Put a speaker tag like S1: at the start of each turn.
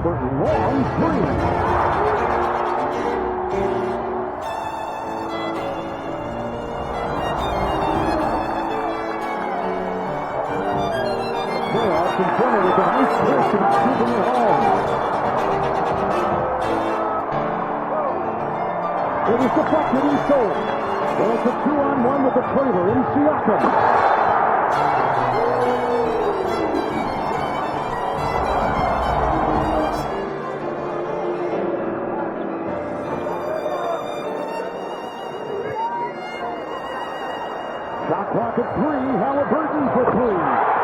S1: Haliburton, long three. Playoffs in front with a nice push and keeping it home. It is deflected and sold. And it's a 2-on-1 with the trailer in Siakam. Shot clock at 3. Haliburton for 3.